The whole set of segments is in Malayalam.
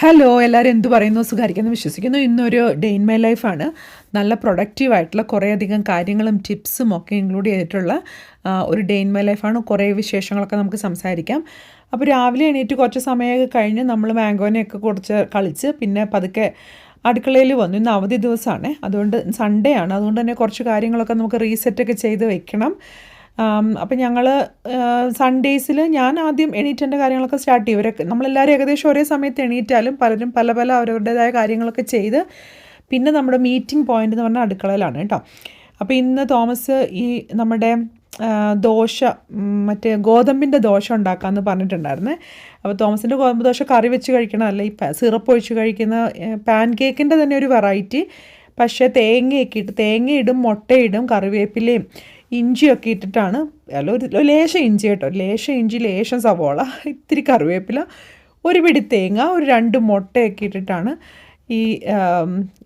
ഹലോ എല്ലാവരും എന്ത് പറയുന്നു സുഖമായിരിക്കുന്നു വിശ്വസിക്കുന്നു. ഇന്നൊരു ഡേ ഇൻ മൈ ലൈഫാണ്. നല്ല പ്രൊഡക്റ്റീവായിട്ടുള്ള കുറേയധികം കാര്യങ്ങളും ടിപ്സും ഒക്കെ ഇൻക്ലൂഡ് ചെയ്തിട്ടുള്ള ഒരു ഡേ ഇൻ മൈ ലൈഫാണ്. കുറേ വിശേഷങ്ങളൊക്കെ നമുക്ക് സംസാരിക്കാം. അപ്പോൾ രാവിലെ എണീറ്റ് കുറച്ച് സമയമൊക്കെ കഴിഞ്ഞ് നമ്മൾ മാംഗോനെയൊക്കെ കുറച്ച് കളിച്ച് പിന്നെ പതുക്കെ അടുക്കളയിൽ വന്നു. ഇന്ന് അവധി ദിവസമാണ്, അതുകൊണ്ട് സൺഡേ ആണ്, അതുകൊണ്ട് തന്നെ കുറച്ച് കാര്യങ്ങളൊക്കെ നമുക്ക് റീസെറ്റൊക്കെ ചെയ്ത് വെക്കണം. അപ്പം ഞങ്ങൾ സൺഡേയ്സിൽ ഞാൻ ആദ്യം എണീറ്റേണ്ട കാര്യങ്ങളൊക്കെ സ്റ്റാർട്ട് ചെയ്യും. ഇവരൊക്കെ നമ്മളെല്ലാവരും ഏകദേശം ഒരേ സമയത്ത് എണീറ്റാലും പലരും പല പല അവരവരുടേതായ കാര്യങ്ങളൊക്കെ ചെയ്ത് പിന്നെ നമ്മുടെ മീറ്റിംഗ് പോയിൻ്റ് എന്ന് പറഞ്ഞാൽ അടുക്കളയിലാണ് കേട്ടോ. അപ്പോൾ ഇന്ന് തോമസ് ഈ നമ്മുടെ ദോശ മറ്റേ ഗോതമ്പിൻ്റെ ദോശ ഉണ്ടാക്കാമെന്ന് പറഞ്ഞിട്ടുണ്ടായിരുന്നേ. അപ്പോൾ തോമസിൻ്റെ ഗോതമ്പ് ദോശ കറി വെച്ച് കഴിക്കണമല്ല, ഈ സിറപ്പ് ഒഴിച്ച് കഴിക്കുന്ന പാൻ കേക്കിൻ്റെ തന്നെ ഒരു വെറൈറ്റി. പക്ഷേ തേങ്ങയൊക്കെ ഇട്ട് തേങ്ങയിടും, മുട്ടയിടും, കറിവേപ്പിലയും ഇഞ്ചിയൊക്കെ ഇട്ടിട്ടാണ്. അല്ല, ഒരു ലേശം ഇഞ്ചി കേട്ടോ, ലേശം ഇഞ്ചി, ലേശം സവോള, ഇത്തിരി കറിവേപ്പില, ഒരു പിടി തേങ്ങ, ഒരു 2 മുട്ടയൊക്കെ ഇട്ടിട്ടാണ് ഈ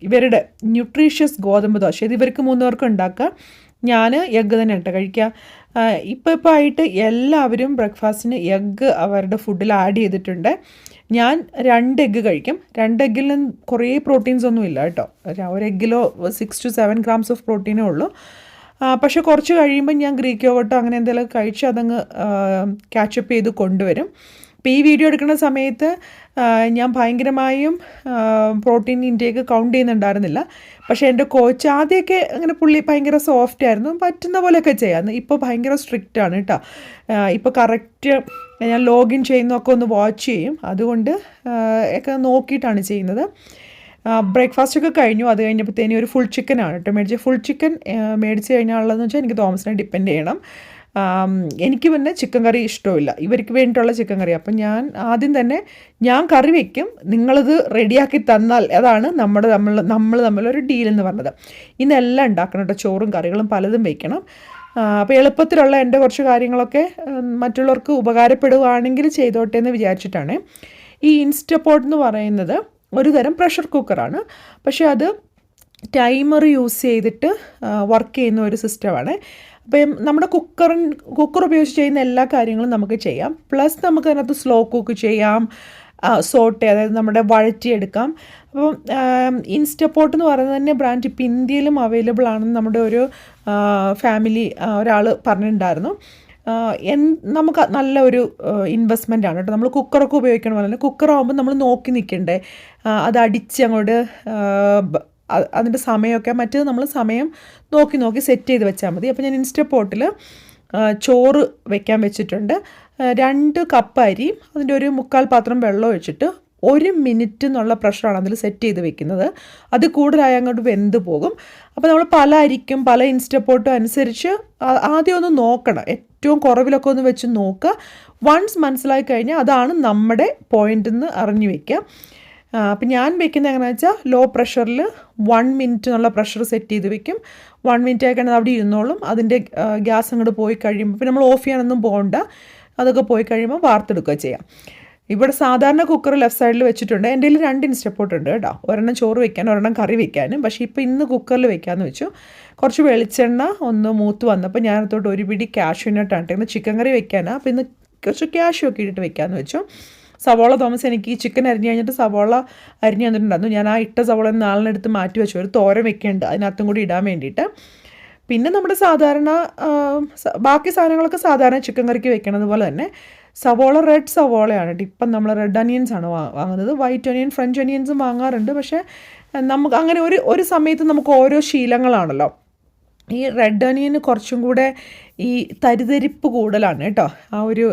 ഇവരുടെ ന്യൂട്രീഷ്യസ് ഗോതമ്പ് ദോശ. ഇത് ഇവർക്ക് 3 പേർക്കും ഉണ്ടാക്കുക. ഞാൻ എഗ്ഗ് തന്നെ കേട്ടോ കഴിക്കുക. ഇപ്പോൾ ആയിട്ട് എല്ലാവരും ബ്രേക്ക്ഫാസ്റ്റിന് എഗ്ഗ് അവരുടെ ഫുഡിൽ ആഡ് ചെയ്തിട്ടുണ്ട്. ഞാൻ 2 എഗ്ഗ് കഴിക്കും. 2 എഗ്ഗിൽ നിന്ന് കുറേ പ്രോട്ടീൻസ് ഒന്നും ഇല്ല കേട്ടോ. ഒരു എഗ്ഗിലോ 6 to 7 grams ഓഫ് പ്രോട്ടീനേ ഉള്ളൂ. പക്ഷേ കുറച്ച് കഴിയുമ്പോൾ ഞാൻ ഗ്രീക്ക് യോഗട്ടോ അങ്ങനെ എന്തെങ്കിലും കഴിച്ച് അതങ്ങ് ക്യാച്ചപ്പ് ചെയ്ത് കൊണ്ടുവരും. ഇപ്പോൾ ഈ വീഡിയോ എടുക്കുന്ന സമയത്ത് ഞാൻ ഭയങ്കരമായും പ്രോട്ടീൻ ഇൻടേക്ക് കൗണ്ട് ചെയ്യുന്നുണ്ടായിരുന്നില്ല. പക്ഷേ എൻ്റെ കോച്ച് ആദ്യമൊക്കെ അങ്ങനെ പുള്ളി ഭയങ്കര സോഫ്റ്റ് ആയിരുന്നു, പറ്റുന്ന പോലെയൊക്കെ ചെയ്യാമായിരുന്നു. ഇപ്പോൾ ഭയങ്കര സ്ട്രിക്റ്റ് ആണ് കേട്ടോ. ഇപ്പോൾ കറക്റ്റ് ഞാൻ ലോഗിൻ ചെയ്യുന്നതൊക്കെ ഒന്ന് വാച്ച് ചെയ്യും, അതുകൊണ്ട് ഒക്കെ നോക്കിയിട്ടാണ് ചെയ്യുന്നത്. ബ്രേക്ക്ഫാസ്റ്റൊക്കെ കഴിഞ്ഞു. അത് കഴിഞ്ഞപ്പോഴത്തേനും ഒരു ഫുൾ ചിക്കനാണ് കേട്ടോ മേടിച്ചത്. ഫുൾ ചിക്കൻ മേടിച്ച് കഴിഞ്ഞാലുള്ളതെന്ന് വെച്ചാൽ എനിക്ക് തോമസിനെ ഡിപ്പെൻഡ് ചെയ്യണം. എനിക്ക് പിന്നെ ചിക്കൻ കറി ഇഷ്ടമില്ല, ഇവർക്ക് വേണ്ടിയിട്ടുള്ള ചിക്കൻ കറി. അപ്പം ഞാൻ ആദ്യം തന്നെ ഞാൻ കറി വയ്ക്കും, നിങ്ങളിത് റെഡിയാക്കി തന്നാൽ. അതാണ് നമ്മൾ തമ്മിലൊരു ഡീൽ എന്ന് പറഞ്ഞത്. ഇന്നെല്ലാം ഉണ്ടാക്കണം കേട്ടോ, ചോറും കറികളും പലതും വയ്ക്കണം. അപ്പോൾ എളുപ്പത്തിലുള്ള എൻ്റെ കുറച്ച് കാര്യങ്ങളൊക്കെ മറ്റുള്ളവർക്ക് ഉപകാരപ്പെടുകയാണെങ്കിൽ ചെയ്തോട്ടെ എന്ന് വിചാരിച്ചിട്ടാണ്. ഈ ഇൻസ്റ്റപോട്ട് എന്ന് പറയുന്നത് ഒരു തരം പ്രഷർ കുക്കറാണ്, പക്ഷേ അത് ടൈമർ യൂസ് ചെയ്തിട്ട് വർക്ക് ചെയ്യുന്ന ഒരു സിസ്റ്റമാണ്. അപ്പം നമ്മുടെ കുക്കർ ഉപയോഗിച്ച് ചെയ്യുന്ന എല്ലാ കാര്യങ്ങളും നമുക്ക് ചെയ്യാം. പ്ലസ് നമുക്ക് അതിനകത്ത് സ്ലോ കുക്ക് ചെയ്യാം, സോട്ടെ, അതായത് നമ്മുടെ വഴറ്റിയെടുക്കാം. അപ്പം ഇൻസ്റ്റപോട്ട് എന്ന് പറയുന്നത് തന്നെ ബ്രാൻഡ് ഇപ്പോൾ ഇന്ത്യയിലും അവൈലബിൾ ആണെന്ന് നമ്മുടെ ഒരു ഫാമിലി ഒരാൾ പറഞ്ഞിട്ടുണ്ടായിരുന്നു. നമുക്ക് നല്ലൊരു ഇൻവെസ്റ്റ്മെൻ്റ് ആണ് കേട്ടോ. നമ്മൾ കുക്കറൊക്കെ ഉപയോഗിക്കണ പോലെ തന്നെ കുക്കറാകുമ്പോൾ നമ്മൾ നോക്കി നിൽക്കണ്ടേ, അത് അടിച്ച് അങ്ങോട്ട് അതിൻ്റെ സമയമൊക്കെ മറ്റേത് നമ്മൾ സമയം നോക്കി സെറ്റ് ചെയ്ത് വെച്ചാൽ മതി. അപ്പോൾ ഞാൻ ഇൻസ്റ്റപോട്ടിൽ ചോറ് വെക്കാൻ വെച്ചിട്ടുണ്ട്. 2 കപ്പ് അരിയും അതിൻ്റെ ഒരു 3/4 പാത്രം വെള്ളം ഒഴിച്ചിട്ട് 1 മിനിറ്റ് എന്നുള്ള പ്രഷറാണ് അതിൽ സെറ്റ് ചെയ്ത് വെക്കുന്നത്. അത് കൂടുതലായി അങ്ങോട്ട് വെന്ത് പോകും. അപ്പോൾ നമ്മൾ പല അരിക്കും പല ഇൻസ്റ്റപോട്ടും അനുസരിച്ച് ആദ്യം ഒന്ന് നോക്കണം, ഏറ്റവും കുറവിലൊക്കെ ഒന്ന് വെച്ച് നോക്കുക. വൺസ് മനസ്സിലായി കഴിഞ്ഞാൽ അതാണ് നമ്മുടെ പോയിൻ്റ് എന്ന് അറിഞ്ഞു വയ്ക്കുക. അപ്പം ഞാൻ വെക്കുന്നത് എങ്ങനെയാണെന്ന് വെച്ചാൽ ലോ പ്രഷറിൽ 1 മിനിറ്റ് എന്നുള്ള പ്രഷർ സെറ്റ് ചെയ്ത് വെക്കും. 1 മിനിറ്റ് ആയിക്കഴിഞ്ഞാൽ അവിടെ ഇരുന്നോളും. അതിൻ്റെ ഗ്യാസ് അങ്ങോട്ട് പോയി കഴിയുമ്പോൾ പിന്നെ നമ്മൾ ഓഫ് ചെയ്യാനൊന്നും പോകണ്ട, അതൊക്കെ പോയി കഴിയുമ്പോൾ വാർത്തെടുക്കുക ചെയ്യാം. ഇവിടെ സാധാരണ കുക്കർ ലെഫ്റ്റ് സൈഡിൽ വെച്ചിട്ടുണ്ട്. എൻ്റെ കയ്യിൽ 2 ഇൻസ്റ്റപോട്ട് ഉണ്ട് കേട്ടോ, ഒരെണ്ണം ചോറ് വെക്കാനും ഒരെണ്ണം കറി വെക്കാനും. പക്ഷേ ഇപ്പോൾ ഇന്ന് കുക്കറിൽ വെക്കാമെന്ന് വെച്ചു. കുറച്ച് വെളിച്ചെണ്ണ ഒന്ന് മൂത്ത് വന്നപ്പോൾ ഞാനത്തോട്ട് ഒരു പിടി കാഷ്യൂ നട്ടാണ് ഇന്ന് ചിക്കൻ കറി വെക്കാനാണ്. അപ്പോൾ ഇന്ന് കുറച്ച് കാഷ്യൂ ഒക്കെ ഇട്ടിട്ട് വെക്കാമെന്ന് വെച്ചു. സവോള തോമസ് എനിക്ക് ഈ ചിക്കൻ അരിഞ്ഞ് കഴിഞ്ഞിട്ട് സവോള അരിഞ്ഞ് തന്നിട്ടുണ്ടായിരുന്നു. ഞാൻ ആ ഇട്ട സവോള നാളിനെടുത്ത് മാറ്റി വെച്ചു, ഒരു തോരൻ വെക്കേണ്ട അതിനകത്തും കൂടി ഇടാൻ വേണ്ടിയിട്ട്. പിന്നെ നമ്മുടെ സാധാരണ ബാക്കി സാധനങ്ങളൊക്കെ സാധാരണ ചിക്കൻ കറിക്ക് വെക്കണത് പോലെ തന്നെ സവോള റെഡ് സവോളയാണ്. ഇപ്പം നമ്മൾ റെഡ് ഒനിയൻസ് ആണ് വാങ്ങുന്നത്. വൈറ്റ് ഒനിയൻ, ഫ്രഞ്ച് ഒനിയൻസും വാങ്ങാറുണ്ട്. പക്ഷേ നമുക്ക് അങ്ങനെ ഒരു സമയത്ത് നമുക്ക് ഓരോ ശീലങ്ങളാണല്ലോ. ഈ റെഡ് ഒനിയന് കുറച്ചും കൂടെ ഈ തരിതരിപ്പ് കൂടുതലാണ് കേട്ടോ. ആ ഒരു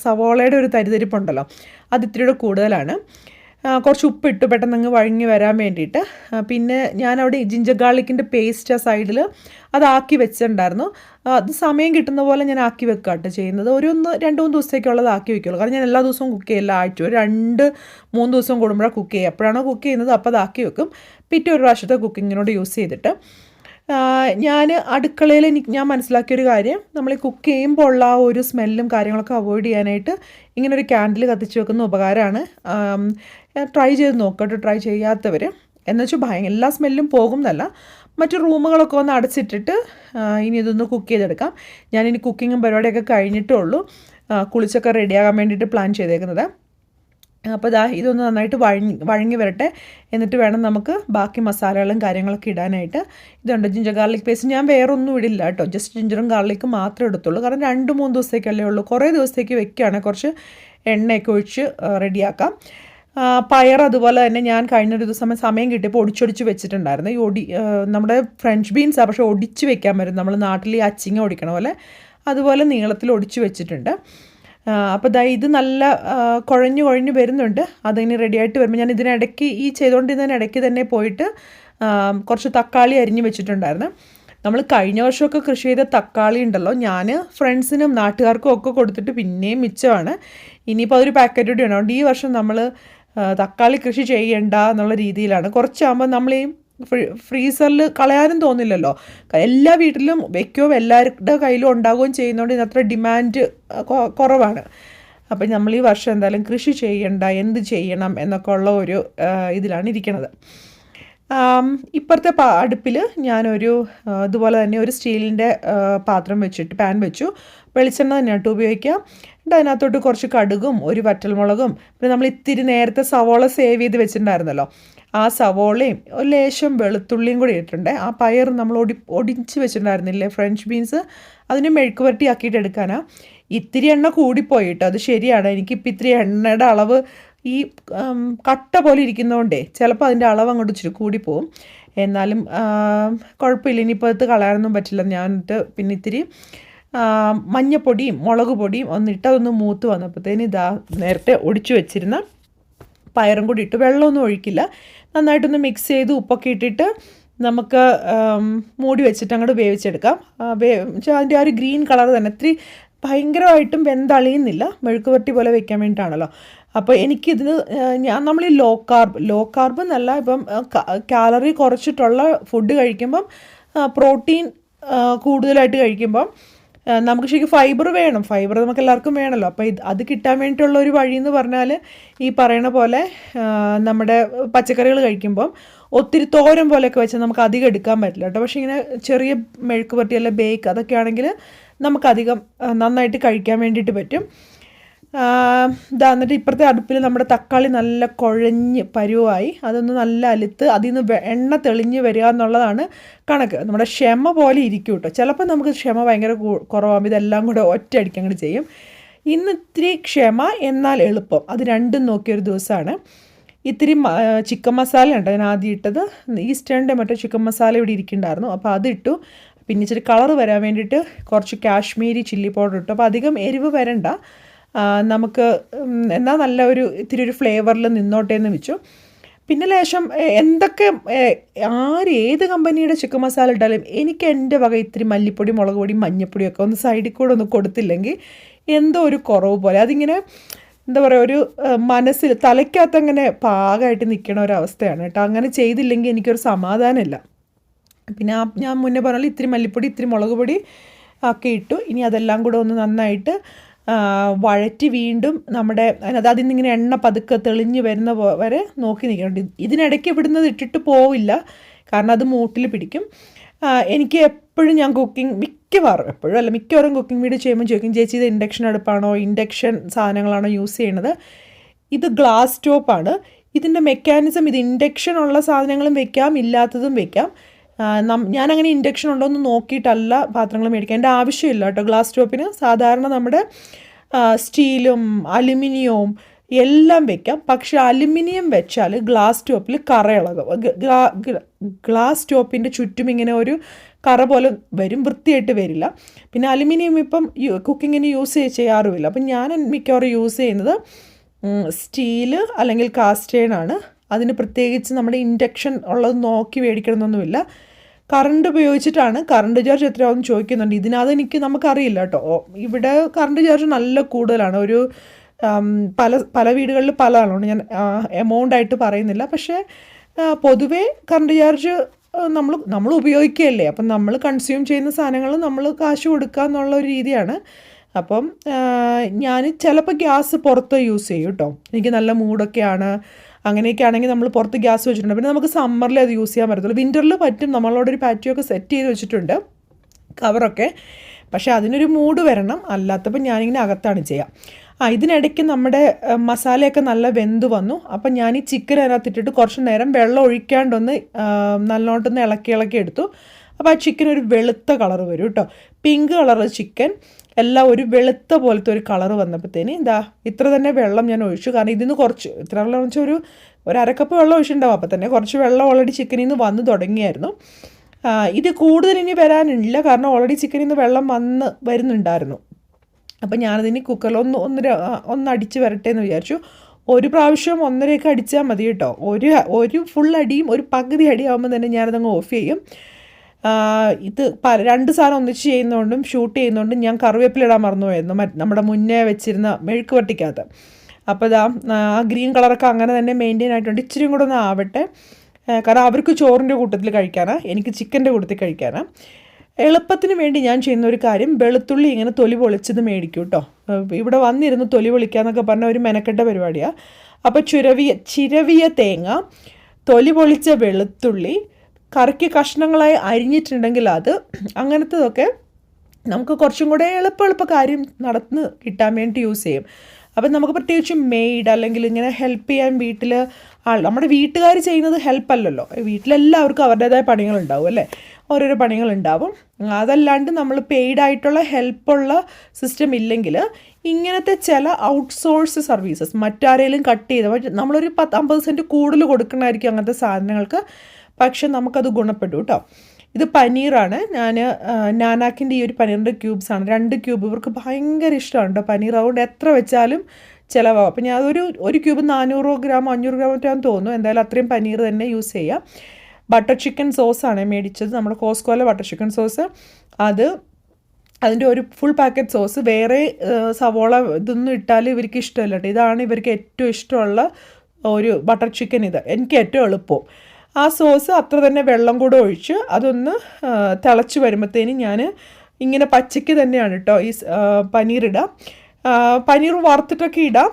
സവോളയുടെ ഒരു തരിതരിപ്പുണ്ടല്ലോ, അത് ഇത്തിരിയുടെ കൂടുതലാണ്. കുറച്ച് ഉപ്പിട്ട് പെട്ടെന്ന് അങ്ങ് വഴങ്ങി വരാൻ വേണ്ടിയിട്ട്. പിന്നെ ഞാനവിടെ ജിഞ്ചർ ഗാർലിക്കിൻ്റെ പേസ്റ്റ് ആ സൈഡിൽ അതാക്കി വെച്ചിട്ടുണ്ടായിരുന്നു. അത് സമയം കിട്ടുന്ന പോലെ ഞാൻ ആക്കി വെക്കുക കേട്ടോ ചെയ്യുന്നത്. 1-2-3 ദിവസത്തേക്കുള്ളത് ആക്കി വെക്കുള്ളൂ. കാരണം ഞാൻ എല്ലാ ദിവസവും കുക്ക് ചെയ്യില്ല, ആഴ്ച ഒരു 2-3 ദിവസം കൂടുമ്പോഴാണ് കുക്ക് ചെയ്യുക. എപ്പോഴാണോ കുക്ക് ചെയ്യുന്നത് അപ്പോൾ അത് ആക്കി വെക്കും. പിറ്റേ ഒരു പ്രാവശ്യത്തെ കുക്കിങ്ങിനോട് യൂസ് ചെയ്തിട്ട് ഞാൻ അടുക്കളയിൽ ഞാൻ മനസ്സിലാക്കിയൊരു കാര്യം, നമ്മൾ ഈ കുക്ക് ചെയ്യുമ്പോൾ ഉള്ള ആ ഒരു സ്മെല്ലും കാര്യങ്ങളൊക്കെ അവോയ്ഡ് ചെയ്യാനായിട്ട് ഇങ്ങനൊരു ക്യാൻഡിൽ കത്തിച്ച് വെക്കുന്ന ഉപകാരമാണ്. ട്രൈ ചെയ്ത് നോക്കട്ടെ, ട്രൈ ചെയ്യാത്തവർ. എന്നുവെച്ചാൽ എല്ലാ സ്മെല്ലും പോകും എന്നല്ല, മറ്റു റൂമുകളൊക്കെ ഒന്ന് അടച്ചിട്ടിട്ട് ഇനി ഇതൊന്ന് കുക്ക് ചെയ്തെടുക്കാം. ഞാനിനി കുക്കിങ്ങും പരിപാടിയൊക്കെ കഴിഞ്ഞിട്ടേ ഉള്ളൂ കുളിച്ചൊക്കെ റെഡിയാകാൻ വേണ്ടിയിട്ട് പ്ലാൻ ചെയ്തേക്കുന്നത്. അപ്പോൾ ഇതൊന്ന് നന്നായിട്ട് വഴങ്ങി വരട്ടെ. എന്നിട്ട് വേണം നമുക്ക് ബാക്കി മസാലകളും കാര്യങ്ങളൊക്കെ ഇടാനായിട്ട്. ഇതുണ്ട് ജിഞ്ചർ ഗാർലിക് പേസ്റ്റ്. ഞാൻ വേറെ ഒന്നും ഇടില്ല കേട്ടോ, ജസ്റ്റ് ജിഞ്ചറും ഗാർലിക്കും മാത്രമേ എടുത്തുള്ളൂ. കാരണം 2-3 ദിവസത്തേക്കല്ലേ ഉള്ളൂ. കുറേ ദിവസത്തേക്ക് വെക്കുകയാണെങ്കിൽ കുറച്ച് എണ്ണയൊക്കെ ഒഴിച്ച് റെഡിയാക്കാം. പയർ അതുപോലെ തന്നെ ഞാൻ കഴിഞ്ഞൊരു ദിവസം സമയം കിട്ടിയപ്പോൾ ഒടിച്ചൊടിച്ച് വെച്ചിട്ടുണ്ടായിരുന്നു. നമ്മുടെ ഫ്രഞ്ച് ബീൻസാണ്, പക്ഷേ ഒടിച്ച് വെക്കാൻ പറ്റും. നമ്മൾ നാട്ടിൽ ഈ അച്ചിങ്ങ ഒടിക്കണ പോലെ അതുപോലെ നീളത്തിൽ ഒടിച്ച് വെച്ചിട്ടുണ്ട്. അപ്പോൾ ഇത് നല്ല കുഴഞ്ഞു വരുന്നുണ്ട്. അതിന് റെഡിയായിട്ട് വരുമ്പോൾ ഞാൻ ഇതിനിടയ്ക്ക് ചെയ്തുകൊണ്ടിരുന്നതിനിടയ്ക്ക് തന്നെ പോയിട്ട് കുറച്ച് തക്കാളി അരിഞ്ഞ് വെച്ചിട്ടുണ്ടായിരുന്നു. നമ്മൾ കഴിഞ്ഞ വർഷമൊക്കെ കൃഷി ചെയ്ത തക്കാളി ഉണ്ടല്ലോ, ഞാൻ ഫ്രണ്ട്സിനും നാട്ടുകാർക്കും ഒക്കെ കൊടുത്തിട്ട് പിന്നെയും മിച്ചമാണ്. ഇനിയിപ്പോൾ അതൊരു പാക്കറ്റ് കൂടി ഉണ്ട്. ഈ വർഷം നമ്മൾ തക്കാളി കൃഷി ചെയ്യണ്ട എന്നുള്ള രീതിയിലാണ്. കുറച്ചാകുമ്പോൾ നമ്മൾ ഈ ഫ്രീസറിൽ കളയാനും തോന്നില്ലല്ലോ. എല്ലാ വീട്ടിലും വയ്ക്കുകയും എല്ലാവരുടെ കയ്യിലും ഉണ്ടാകുകയും ചെയ്യുന്നതുകൊണ്ട് ഇതിനത്ര ഡിമാൻഡ് കുറവാണ്. അപ്പം നമ്മൾ ഈ വർഷം എന്തായാലും കൃഷി ചെയ്യണ്ട, എന്ത് ചെയ്യണം എന്നൊക്കെ ഉള്ള ഒരു ഇതിലാണ് ഇരിക്കുന്നത്. ഇപ്പുറത്തെ അടുപ്പിൽ ഞാനൊരു ഇതുപോലെ തന്നെ ഒരു സ്റ്റീലിൻ്റെ പാൻ വെച്ചു. വെളിച്ചെണ്ണ തന്നെയായിട്ട് ഉപയോഗിക്കാം. എന്നിട്ട് അതിനകത്തോട്ട് കുറച്ച് കടുകും ഒരു വറ്റൽമുളകും പിന്നെ നമ്മൾ ഇത്തിരി നേരത്തെ സവോള സേവ് ചെയ്ത് വെച്ചിട്ടുണ്ടായിരുന്നല്ലോ, ആ സവോളയും ഒരു ലേശം വെളുത്തുള്ളിയും കൂടി ഇട്ടിട്ടുണ്ട്. ആ പയർ നമ്മൾ ഒടിച്ച് വെച്ചിട്ടുണ്ടായിരുന്നില്ലേ ഫ്രഞ്ച് ബീൻസ്, അതിന് മെഴുക്ക് പുരട്ടി ആക്കിയിട്ട് എടുക്കാനാണ്. ഇത്തിരി എണ്ണ കൂടിപ്പോയിട്ട് അത് ശരിയാണ്. എനിക്കിപ്പോൾ ഇത്തിരി എണ്ണയുടെ അളവ് ഈ കട്ട പോലെ ഇരിക്കുന്നതുകൊണ്ടേ ചിലപ്പോൾ അതിൻ്റെ അളവ് അങ്ങോട്ട് ഇച്ചിരി കൂടിപ്പോവും. എന്നാലും കുഴപ്പമില്ല, ഇനിയിപ്പോൾ ഇത് കളയാനൊന്നും പറ്റില്ല. ഞാനിട്ട് പിന്നെ ഇത്തിരി മഞ്ഞപ്പൊടിയും മുളക് പൊടിയും ഒന്നിട്ട് അതൊന്ന് മൂത്ത് വന്നപ്പോഴത്തേന് നേരത്തെ ഒടിച്ചു വെച്ചിരുന്ന പയറും കൂടി ഇട്ട്, വെള്ളമൊന്നും ഒഴിക്കില്ല, നന്നായിട്ടൊന്ന് മിക്സ് ചെയ്ത് ഉപ്പൊക്കെ ഇട്ടിട്ട് നമുക്ക് മൂടി വെച്ചിട്ട് അങ്ങോട്ട് വേവിച്ചെടുക്കാം. അതിൻ്റെ ആ ഒരു ഗ്രീൻ കളർ തന്നെ ഇത്തിരി ഭയങ്കരമായിട്ടും വെന്തളിയുന്നില്ല, മെഴുക്ക് പുരട്ടി പോലെ വെക്കാൻ വേണ്ടിയിട്ടാണല്ലോ. അപ്പോൾ എനിക്കിതിന് നമ്മൾ ഈ ലോ കാർബ് എന്നല്ല, ഇപ്പം കാലറി കുറച്ചിട്ടുള്ള ഫുഡ് കഴിക്കുമ്പം പ്രോട്ടീൻ കൂടുതലായിട്ട് കഴിക്കുമ്പം നമുക്ക് ശരിക്കും ഫൈബർ നമുക്ക് എല്ലാവർക്കും വേണമല്ലോ. അപ്പോൾ അത് കിട്ടാൻ വേണ്ടിയിട്ടുള്ള ഒരു വഴി എന്ന് പറഞ്ഞാൽ ഈ പറയണ പോലെ നമ്മുടെ പച്ചക്കറികൾ കഴിക്കുമ്പം ഒത്തിരി തോരൻ പോലെയൊക്കെ വെച്ചാൽ നമുക്ക് അധികം എടുക്കാൻ പറ്റില്ല കേട്ടോ. പക്ഷേ ഇങ്ങനെ ചെറിയ മെഴുക്ക് പുരട്ടി അല്ല ബേക്ക് അതൊക്കെ ആണെങ്കിൽ നമുക്കധികം നന്നായിട്ട് കഴിക്കാൻ വേണ്ടിയിട്ട് പറ്റും. എന്നിട്ട് ഇപ്പുറത്തെ അടുപ്പിൽ നമ്മുടെ തക്കാളി നല്ല കുഴഞ്ഞ് പരുവായി, അതൊന്ന് നല്ല അലുത്ത് അതിൽ നിന്ന് എണ്ണ തെളിഞ്ഞ് വരിക എന്നുള്ളതാണ് കണക്ക്. നമ്മുടെ ക്ഷമ പോലെ ഇരിക്കും കേട്ടോ. ചിലപ്പോൾ നമുക്ക് ക്ഷമ ഭയങ്കര കുറവാകുമ്പോൾ ഇതെല്ലാം കൂടെ ഒറ്റയടിക്ക് അങ്ങോട്ട് ചെയ്യും. ഇന്ന് ഇത്തിരി ക്ഷമ എന്നാൽ എളുപ്പം, അത് രണ്ടും നോക്കിയൊരു ദിവസമാണ്. ഇത്തിരി ചിക്കൻ മസാല ഉണ്ട് ഞാൻ ആദ്യം ഇട്ടത്, ഈസ്റ്റേണിൻ്റെ മറ്റേ ചിക്കൻ മസാല ഇവിടെ ഇരിക്കുന്നുണ്ടായിരുന്നു, അപ്പോൾ അതിട്ടു. പിന്നെ ഇച്ചിരി കളർ വരാൻ വേണ്ടിയിട്ട് കുറച്ച് കാശ്മീരി ചില്ലി പൗഡർ ഇട്ടു. അപ്പോൾ അധികം എരിവ് വരണ്ട, നമുക്ക് എന്നാൽ നല്ല ഇത്തിരി ഒരു ഫ്ലേവറിൽ നിന്നോട്ടെ എന്ന് വെച്ചു. പിന്നെ ലേശം എന്തൊക്കെ ഏത് കമ്പനിയുടെ ചിക്കൻ മസാല ഇട്ടാലും എനിക്ക് എൻ്റെ വക ഇത്തിരി മല്ലിപ്പൊടി മുളക് പൊടി മഞ്ഞപ്പൊടിയൊക്കെ ഒന്ന് സൈഡിൽ കൂടെ ഒന്ന് കൊടുത്തില്ലെങ്കിൽ എന്തോ ഒരു കുറവ് പോലെ, അതിങ്ങനെ എന്താ പറയുക, ഒരു മനസ്സിൽ തലയ്ക്കകത്ത് അങ്ങനെ പാകമായിട്ട് നിൽക്കണ ഒരവസ്ഥയാണ് കേട്ടോ. അങ്ങനെ ചെയ്തില്ലെങ്കിൽ എനിക്കൊരു സമാധാനമില്ല. പിന്നെ ഞാൻ മുന്നേ പറഞ്ഞാൽ ഇത്തിരി മല്ലിപ്പൊടി ഇത്തിരി മുളക് പൊടി ഒക്കെ ഇട്ടു. ഇനി അതെല്ലാം കൂടെ ഒന്ന് നന്നായിട്ട് വഴറ്റി വീണ്ടും നമ്മുടെ അതിൽ നിന്നിങ്ങനെ എണ്ണ പതുക്കെ തെളിഞ്ഞ് വരുന്ന വരെ നോക്കി നിൽക്കുന്നുണ്ട്. ഇതിനിടയ്ക്ക് ഇവിടുന്നത് ഇട്ടിട്ട് പോവില്ല, കാരണം അത് മൂട്ടിൽ പിടിക്കും. എനിക്ക് എപ്പോഴും ഞാൻ മിക്കവാറും കുക്കിംഗ് വീഡിയോ ചെയ്യുമ്പോൾ ചോദിക്കും, ചേച്ചി ഇത് ഇൻഡക്ഷൻ അടുപ്പാണോ, ഇൻഡക്ഷൻ സാധനങ്ങളാണോ യൂസ് ചെയ്യണത്? ഇത് ഗ്ലാസ് സ്റ്റോപ്പാണ്. ഇതിൻ്റെ മെക്കാനിസം ഇത് ഇൻഡക്ഷൻ ഉള്ള സാധനങ്ങളും വെക്കാം, ഇല്ലാത്തതും വെക്കാം. ഞാനങ്ങനെ ഇൻഡക്ഷൻ ഉണ്ടോ എന്ന് നോക്കിയിട്ടല്ല പാത്രങ്ങൾ മേടിക്കാം, എൻ്റെ ആവശ്യമില്ല കേട്ടോ. ഗ്ലാസ് സ്റ്റോപ്പിന് സാധാരണ നമ്മുടെ സ്റ്റീലും അലുമിനിയവും എല്ലാം വെക്കാം. പക്ഷേ അലുമിനിയം വെച്ചാൽ ഗ്ലാസ് സ്റ്റോപ്പിൽ കറ ഇളകും. ഗ്ലാസ് സ്റ്റോപ്പിൻ്റെ ചുറ്റും ഇങ്ങനെ ഒരു കറ പോലെ വരും, വൃത്തിയായിട്ട് വരില്ല. പിന്നെ അലുമിനിയം ഇപ്പം കുക്കിങ്ങിന് യൂസ് ചെയ്യാറുമില്ല. അപ്പം ഞാൻ മിക്കവാറും യൂസ് ചെയ്യുന്നത് സ്റ്റീല് അല്ലെങ്കിൽ കാസ്റ്റ് അയൺ ആണ്. അതിന് പ്രത്യേകിച്ച് നമ്മുടെ ഇൻഡക്ഷൻ ഉള്ളത് നോക്കി മേടിക്കണമെന്നൊന്നുമില്ല. കറണ്ട് ഉപയോഗിച്ചിട്ടാണ്. കറണ്ട് ചാർജ് എത്രയാവും ചോദിക്കുന്നുണ്ട്. ഇതിനകത്ത് നമുക്കറിയില്ല കേട്ടോ. ഇവിടെ കറണ്ട് ചാർജ് നല്ല കൂടുതലാണ്. ഒരു പല വീടുകളിൽ പലതാണ്, ഞാൻ എമൗണ്ടായിട്ട് പറയുന്നില്ല. പക്ഷേ പൊതുവേ കറണ്ട് ചാർജ് നമ്മൾ ഉപയോഗിക്കുകയല്ലേ, അപ്പം നമ്മൾ കൺസ്യൂം ചെയ്യുന്ന സാധനങ്ങൾ നമ്മൾ കാശ് കൊടുക്കുക എന്നുള്ള ഒരു രീതിയാണ്. അപ്പം ഞാൻ ചിലപ്പോൾ ഗ്യാസ് പുറത്ത് യൂസ് ചെയ്യും കേട്ടോ. എനിക്ക് നല്ല മൂഡൊക്കെയാണ്, അങ്ങനെയൊക്കെ ആണെങ്കിൽ നമ്മൾ പുറത്ത് ഗ്യാസ് വെച്ചിട്ടുണ്ട്. പിന്നെ നമുക്ക് സമ്മറിൽ അത് യൂസ് ചെയ്യാൻ പറ്റത്തുള്ളൂ. വിൻ്ററിൽ പറ്റും, നമ്മളോടൊരു പാറ്റിയോ ഒക്കെ സെറ്റ് ചെയ്ത് വെച്ചിട്ടുണ്ട്, കവറൊക്കെ. പക്ഷേ അതിനൊരു മൂഡ് വരണം, അല്ലാത്തപ്പോൾ ഞാനിങ്ങനെ അകത്താണ് ചെയ്യുക. ഇതിനിടയ്ക്ക് നമ്മുടെ മസാലയൊക്കെ നല്ല വെന്ത് വന്നു. അപ്പം ഞാൻ ഈ ചിക്കൻ അതിനകത്തിട്ടിട്ട് കുറച്ച് നേരം വെള്ളം ഒഴിക്കാണ്ടൊന്ന് നല്ലോട്ടൊന്ന് ഇളക്കി എടുത്തു. അപ്പോൾ ആ ചിക്കൻ ഒരു വെളുത്ത കളർ വരും കേട്ടോ, പിങ്ക് കളർ ചിക്കൻ എല്ലാം ഒരു വെളുത്ത പോലത്തെ ഒരു കളർ വന്നപ്പോഴത്തേന് ഇത്ര തന്നെ വെള്ളം ഞാൻ ഒഴിച്ചു. കാരണം ഇതിന്ന് കുറച്ച് ഇത്ര വെള്ളം വെച്ചാൽ ഒരു അരക്കപ്പ് വെള്ളം ഒഴിച്ചിട്ടുണ്ടാവും. അപ്പോൾ തന്നെ കുറച്ച് വെള്ളം ഓൾറെഡി ചിക്കനിൽ നിന്ന് വന്ന് തുടങ്ങിയായിരുന്നു. ഇത് കൂടുതൽ ഇനി വരാനില്ല, കാരണം ഓൾറെഡി ചിക്കനിൽ നിന്ന് വെള്ളം വരുന്നുണ്ടായിരുന്നു. അപ്പം ഞാനതിന് കുക്കറിൽ ഒന്ന് അടിച്ച് വരട്ടെ എന്ന് വിചാരിച്ചു. ഒരു പ്രാവശ്യം 1.5 അടിച്ചാൽ മതി കേട്ടോ. ഒരു ഫുൾ അടിയും ഒരു പകുതി അടിയാകുമ്പോൾ തന്നെ ഞാനതങ്ങ് ഓഫ് ചെയ്യും. ഇത് 2 സാധനം ഒന്നിച്ച് ചെയ്യുന്നതുകൊണ്ടും ഷൂട്ട് ചെയ്യുന്നതുകൊണ്ടും ഞാൻ കറിവേപ്പില ഇടാൻ മറന്നുപോയിരുന്നു നമ്മുടെ മുന്നേ വെച്ചിരുന്ന മെഴുക്ക് വട്ടിക്കകത്ത്. അപ്പോൾ ആ ഗ്രീൻ കളറൊക്കെ അങ്ങനെ തന്നെ മെയിൻറ്റെയിൻ ആയിട്ടുണ്ട്. ഇച്ചിരി കൂടെ ഒന്ന് ആവട്ടെ, കാരണം അവർക്ക് ചോറിൻ്റെ കൂട്ടത്തിൽ കഴിക്കാനാണ്, എനിക്ക് ചിക്കൻ്റെ കൂട്ടത്തിൽ കഴിക്കാനാണ്. എളുപ്പത്തിന് വേണ്ടി ഞാൻ ചെയ്യുന്ന ഒരു കാര്യം, വെളുത്തുള്ളി ഇങ്ങനെ തൊലി പൊളിച്ചത് മേടിക്കും കേട്ടോ. ഇവിടെ വന്നിരുന്ന് തൊലി പൊളിക്കാന്നൊക്കെ പറഞ്ഞ ഒരു മെനക്കെട്ട പരിപാടിയാണ്. അപ്പോൾ ചിരവിയ തേങ്ങ, തൊലി പൊളിച്ച വെളുത്തുള്ളി, കറിക്ക് കഷ്ണങ്ങളായി അരിഞ്ഞിട്ടുണ്ടെങ്കിൽ അങ്ങനത്തതൊക്കെ നമുക്ക് കുറച്ചും കൂടെ എളുപ്പ കാര്യം നടന്ന് കിട്ടാൻ വേണ്ടി യൂസ് ചെയ്യും. അപ്പം നമുക്ക് പ്രത്യേകിച്ച് മെയ്ഡ് അല്ലെങ്കിൽ ഇങ്ങനെ ഹെൽപ്പ് ചെയ്യാൻ വീട്ടിൽ നമ്മുടെ വീട്ടുകാർ ചെയ്യുന്നത് ഹെൽപ്പല്ലല്ലോ. വീട്ടിലെല്ലാവർക്കും അവരുടേതായ പണികളുണ്ടാവും അല്ലേ, ഓരോരോ പണികളുണ്ടാവും. അതല്ലാണ്ട് നമ്മൾ പെയ്ഡായിട്ടുള്ള ഹെൽപ്പുള്ള സിസ്റ്റം ഇല്ലെങ്കിൽ ഇങ്ങനത്തെ ചില ഔട്ട്സോഴ്സ് സർവീസസ് മറ്റാരെങ്കിലും കട്ട് ചെയ്ത് നമ്മളൊരു 50 സെൻറ്റ് കൂടുതൽ കൊടുക്കണമായിരിക്കും അങ്ങനത്തെ സാധനങ്ങൾക്ക്. പക്ഷെ നമുക്കത് ഗുണപ്പെടും കേട്ടോ. ഇത് പനീറാണ്. നാനാക്കിൻ്റെ ഈ ഒരു പനീറിൻ്റെ ക്യൂബ്സാണ്, 2 ക്യൂബ്. ഇവർക്ക് ഭയങ്കര ഇഷ്ടമാണ് കേട്ടോ പനീർ, അതുകൊണ്ട് എത്ര വെച്ചാലും ചിലവാകും. അപ്പം ഞാൻ ഒരു ക്യൂബ് 400 ഗ്രാം 500 ഗ്രാം മറ്റാന്ന് തോന്നുന്നു. എന്തായാലും അത്രയും പനീർ തന്നെ യൂസ് ചെയ്യാം. ബട്ടർ ചിക്കൻ സോസാണ് മേടിച്ചത്, നമ്മുടെ കോസ്കോയിലെ ബട്ടർ ചിക്കൻ സോസ്. അതിൻ്റെ ഒരു ഫുൾ പാക്കറ്റ് സോസ്. വേറെ സവോള ഇതൊന്നും ഇട്ടാൽ ഇവർക്ക് ഇഷ്ടമല്ല കേട്ടോ. ഇതാണ് ഇവർക്ക് ഏറ്റവും ഇഷ്ടമുള്ള ഒരു ബട്ടർ ചിക്കൻ. എനിക്ക് ഏറ്റവും എളുപ്പം. ആ സോസ് അത്ര തന്നെ വെള്ളം കൂടെ ഒഴിച്ച് അതൊന്ന് തിളച്ച് വരുമ്പോഴത്തേനും ഞാൻ ഇങ്ങനെ പച്ചയ്ക്ക് തന്നെയാണ് കേട്ടോ ഈ പനീറിടാം. പനീർ വറുത്തിട്ടൊക്കെ ഇടാം,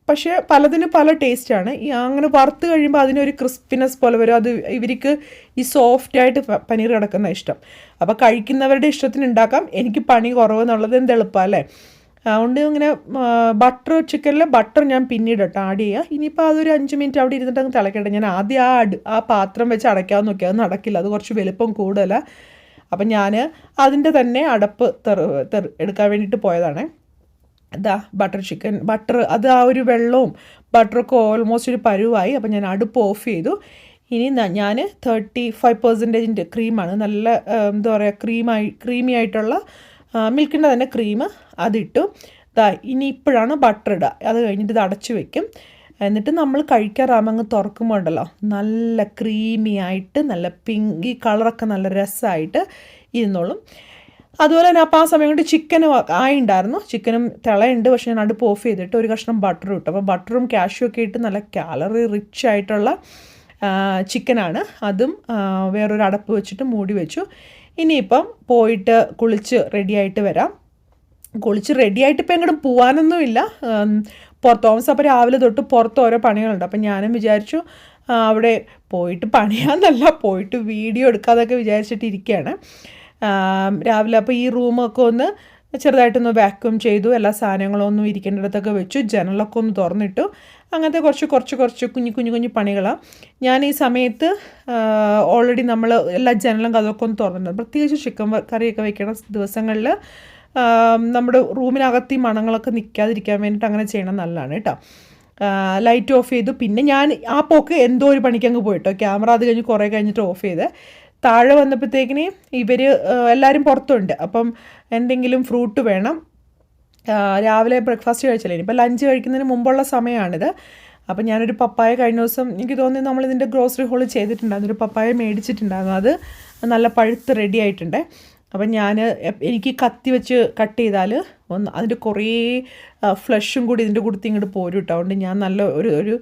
പക്ഷേ പലതിന് പല ടേസ്റ്റാണ്. അങ്ങനെ വറുത്ത് കഴിയുമ്പോൾ അതിനൊരു ക്രിസ്പിനെസ് പോലെ വരും. അത് ഇവർക്ക് ഈ സോഫ്റ്റായിട്ട് പനീർ കിടക്കുന്ന ഇഷ്ടം. അപ്പോൾ കഴിക്കുന്നവരുടെ ഇഷ്ടത്തിന് ഉണ്ടാക്കാം. എനിക്ക് പണി കുറവെന്നുള്ളത് എളുപ്പമാണ് അല്ലേ. അതുകൊണ്ട് ഇങ്ങനെ ചിക്കനിൽ ബട്ടർ ഞാൻ പിന്നീട് ആഡ് ചെയ്യുക. ഇനിയിപ്പോൾ അതൊരു 5 മിനിറ്റ് അവിടെ ഇരുന്നിട്ട് അങ്ങ് തിളക്കട്ടെ. ഞാൻ ആദ്യം ആ പാത്രം വെച്ച് അടയ്ക്കാമെന്ന് നോക്കി, അത് നടക്കില്ല, അത് കുറച്ച് വലുപ്പം കൂടുതലാണ്. അപ്പം ഞാൻ അതിൻ്റെ തന്നെ അടപ്പ് എടുക്കാൻ വേണ്ടിയിട്ട് പോയതാണ്. ബട്ടർ അത് ആ ഒരു വെള്ളവും ബട്ടറൊക്കെ ഓൾമോസ്റ്റ് ഒരു പരുവായി. അപ്പം ഞാൻ അടുപ്പ് ഓഫ് ചെയ്തു. ഇനി ഞാൻ 35% ക്രീമാണ്, നല്ല എന്താ പറയുക ക്രീമി ആയിട്ടുള്ള മിൽക്കിൻ്റെ തന്നെ ക്രീം അതിട്ടു. ഇനി ഇപ്പോഴാണ് ബട്ടർ ഇടുക. അത് കഴിഞ്ഞിട്ട് ഇത് അടച്ചു വെക്കും. എന്നിട്ട് നമ്മൾ കഴിക്കാറാകുമ്പോൾ അങ്ങ് തുറക്കുമ്പോൾ ഉണ്ടല്ലോ നല്ല ക്രീമി ആയിട്ട് നല്ല പിങ്കി കളറൊക്കെ നല്ല രസമായിട്ട് ഇരുന്നോളും. അതുപോലെ തന്നെ അപ്പോൾ ആ സമയം കൊണ്ട് ചിക്കനും ആയിണ്ടായിരുന്നു. ചിക്കനും തിളയുണ്ട്, പക്ഷേ ഞാൻ അടുപ്പ് ഓഫ് ചെയ്തിട്ട് ഒരു കഷ്ണം ബട്ടർ ഇട്ടു. അപ്പോൾ ബട്ടറും കാഷ്യൂ ഒക്കെ ഇട്ട് നല്ല കാലറി റിച്ച് ആയിട്ടുള്ള ചിക്കനാണ്. അതും വേറൊരു അടപ്പ് വെച്ചിട്ട് മൂടി വെച്ചു. ഇനിയിപ്പം പോയിട്ട് കുളിച്ച് റെഡിയായിട്ട് വരാം. കുളിച്ച് റെഡിയായിട്ട് ഇപ്പം എങ്ങോട്ടും പോകാനൊന്നുമില്ല. തോമസ് അപ്പോൾ രാവിലെ തൊട്ട് പുറത്ത് ഓരോ പണികളുണ്ട്. അപ്പം ഞാനും വിചാരിച്ചു അവിടെ പോയിട്ട് പണിയാന്നല്ല, പോയിട്ട് വീഡിയോ എടുക്കാതൊക്കെ വിചാരിച്ചിട്ടിരിക്കുകയാണ് രാവിലെ. അപ്പോൾ ഈ റൂമൊക്കെ ഒന്ന് ചെറുതായിട്ടൊന്ന് വാക്യൂം ചെയ്തു, എല്ലാ സാധനങ്ങളും ഒന്നും ഇരിക്കേണ്ടിടത്തൊക്കെ വെച്ചു, ജനലൊക്കെ ഒന്ന് തുറന്നിട്ടു. അങ്ങനത്തെ കുറച്ച് കുഞ്ഞു പണികളാണ്. ഞാൻ ഈ സമയത്ത് ഓൾറെഡി നമ്മൾ എല്ലാ ജനലും കഥയൊക്കെ ഒന്ന് തുറന്നിട്ടുണ്ട്. പ്രത്യേകിച്ച് ചിക്കൻ കറിയൊക്കെ വെക്കണ ദിവസങ്ങളിൽ നമ്മുടെ റൂമിനകത്ത് ഈ മണങ്ങളൊക്കെ നിൽക്കാതിരിക്കാൻ വേണ്ടിയിട്ട് അങ്ങനെ ചെയ്യണം, നല്ലതാണ് കേട്ടോ. ലൈറ്റ് ഓഫ് ചെയ്തു. പിന്നെ ഞാൻ ആ പോക്ക് എന്തോ ഒരു പണിക്കങ്ങ് പോയിട്ടോ. ക്യാമറ അത് കഴിഞ്ഞ് കുറേ കഴിഞ്ഞിട്ട് ഓഫ് ചെയ്ത് താഴെ വന്നപ്പോഴത്തേക്കിന് ഇവർ എല്ലാവരും പുറത്തുണ്ട്. അപ്പം എന്തെങ്കിലും ഫ്രൂട്ട് വേണം. രാവിലെ ബ്രേക്ക്ഫാസ്റ്റ് കഴിച്ചില്ലേ, ഇനിയിപ്പോൾ ലഞ്ച് കഴിക്കുന്നതിന് മുമ്പുള്ള സമയമാണിത്. അപ്പം ഞാനൊരു പപ്പായ കഴിഞ്ഞ ദിവസം എനിക്ക് തോന്നി നമ്മളിതിൻ്റെ ഗ്രോസറി ഹോൾ ചെയ്തിട്ടുണ്ടായിരുന്നു, ഒരു പപ്പായ മേടിച്ചിട്ടുണ്ടായിരുന്നു. അത് നല്ല പഴുത്ത് റെഡി ആയിട്ടുണ്ട്. അപ്പം എനിക്ക് കത്തി വെച്ച് കട്ട് ചെയ്താൽ അതിൻ്റെ കുറേ ഫ്ലഷും കൂടി ഇതിൻ്റെ കൂടത്തി ഇങ്ങോട്ട് പോരും കേട്ടോ. അതുകൊണ്ട് ഞാൻ നല്ല ഒരു